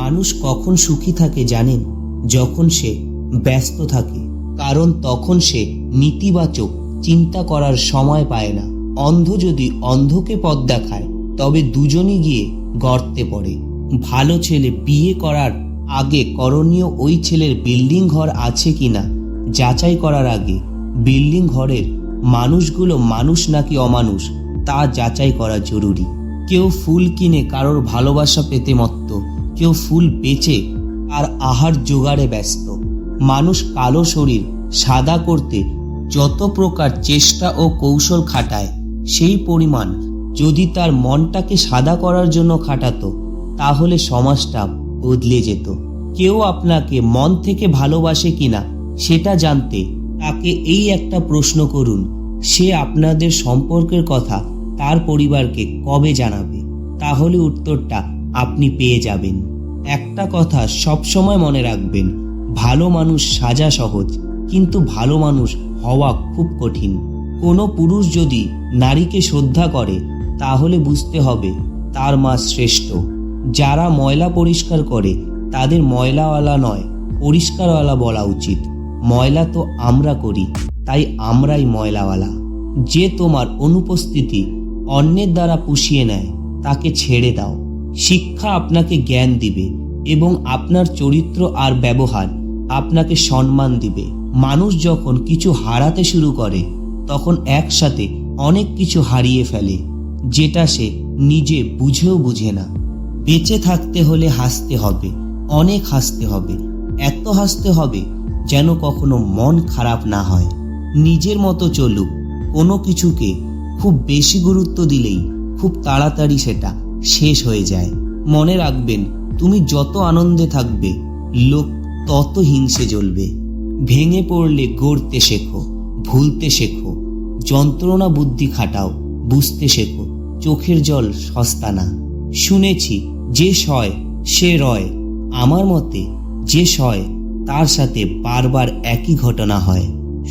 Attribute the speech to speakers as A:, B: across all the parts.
A: মানুষ কখন সুখী থাকে জানেন? যখন সে ব্যস্ত থাকে, কারণ তখন সে নেতিবাচক চিন্তা করার সময় পায় না। অন্ধ যদি অন্ধকে পথ দেখায় তবে দুজনই গিয়ে গর্তে পড়ে। ভালো ছেলে বিয়ে করার আগে করণীয় ওই ছেলের বিল্ডিং ঘর আছে কিনা যাচাই করার আগে বিল্ডিং ঘরের মানুষগুলো মানুষ নাকি অমানুষ তা যাচাই করা জরুরি। কেউ ফুল কিনে কারোর ভালোবাসা পেতে মত্ত, কেউ ফুল বেচে আর আহার জোগাড়ে ব্যস্ত। মানুষ কালো শরীর সাদা করতে যত প্রকার চেষ্টা ও কৌশল খাটায়, সেই পরিমাণ যদি তার মনটাকে সাদা করার জন্য খাটাতো তাহলে সমাজটা বদলে যেত। কেউ আপনাকে মন থেকে ভালোবাসে কিনা সেটা জানতে তাকে এই একটা প্রশ্ন করুন, সে আপনাদের সম্পর্কের কথা তার পরিবারকে কবে জানাবে? তাহলে উত্তরটা আপনি পেয়ে যাবেন। একটা কথা সবসময় মনে রাখবেন, ভালো মানুষ সাজা সহজ, কিন্তু ভালো মানুষ হওয়া খুব কঠিন। কোনো পুরুষ যদি নারীকে শ্রদ্ধা করে তাহলে বুঝতে হবে তার মা শ্রেষ্ঠ। যারা ময়লা পরিষ্কার করে তাদের ময়লাওয়ালা নয় পরিষ্কারওয়ালা বলা উচিত। ময়লা তো আমরা করি, তাই আমরাই ময়লাওয়ালা। যে তোমার অনুপস্থিতি অন্যের দ্বারা পুষিয়ে নেয় তাকে ছেড়ে দাও। শিক্ষা আপনাকে জ্ঞান দিবে এবং আপনার চরিত্র আর ব্যবহার আপনাকে সম্মান দিবে। মানুষ যখন কিছু হারাতে শুরু করে তখন একসাথে অনেক কিছু হারিয়ে ফেলে, যেটা সে নিজে বুঝেও বুঝে না। বেঁচে থাকতে হলে হাসতে হবে, অনেক হাসতে হবে, এত হাসতে হবে যেন কখনো মন খারাপ না হয়। নিজের মতো চলুক। কোনো কিছুকে খুব বেশি গুরুত্ব দিলেই খুব তাড়াতাড়ি সেটা শেষ হয়ে যায়। মনে রাখবেন, তুমি যত আনন্দে থাকবে লোক তত হিংসে জ্বলবে। ভেঙে পড়লে গড়তে শেখো, ভুলতে শেখো, যন্ত্রণা বুদ্ধি খাটাও, বুঝতে শেখো চোখের জল সস্তা না। শুনেছি যে সয় সে রয়। আমার মতে যে সয় তার সাথে বারবার একই ঘটনা হয়।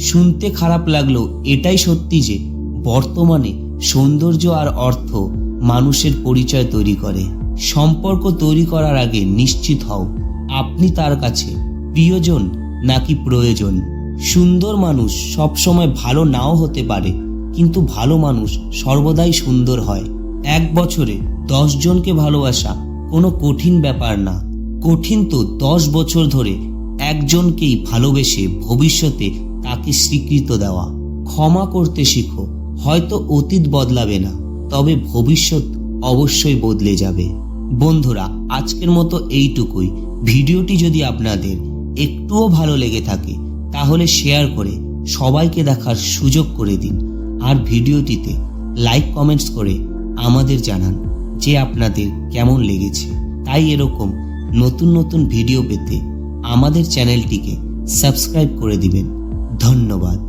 A: শুনতে খারাপ লাগলেও এটাই সত্যি যে বর্তমানে সৌন্দর্য আর অর্থ মানুষের পরিচয় তৈরি করে। সম্পর্ক তৈরি করার আগে নিশ্চিত হও আপনি তার কাছে প্রিয়জন নাকি প্রয়োজন। সুন্দর মানুষ সবসময় ভালো নাও হতে পারে, কিন্তু ভালো মানুষ সর্বদাই সুন্দর হয়। এক বছরে 10 জনকে ভালোবাসা কোনো কঠিন ব্যাপার না, কঠিন তো 10 বছর ধরে একজনকেই ভালোবেসে ভবিষ্যতে তাকে স্বীকৃত দেওয়া। ক্ষমা করতে শিখো, হয়তো অতীত বদলাবে না, তবে ভবিষ্যৎ অবশ্যই বদলে যাবে। বন্ধুরা, আজকের মতো এইটুকুই। ভিডিওটি যদি আপনাদের একটুও ভালো লেগে থাকে তাহলে শেয়ার করে সবাইকে দেখার সুযোগ করে দিন। আর ভিডিওটিতে লাইক কমেন্টস করে আমাদের জানান যে আপনাদের কেমন লেগেছে। তাই এরকম নতুন নতুন ভিডিও পেতে আমাদের চ্যানেলটিকে সাবস্ক্রাইব করে দিবেন। ধন্যবাদ।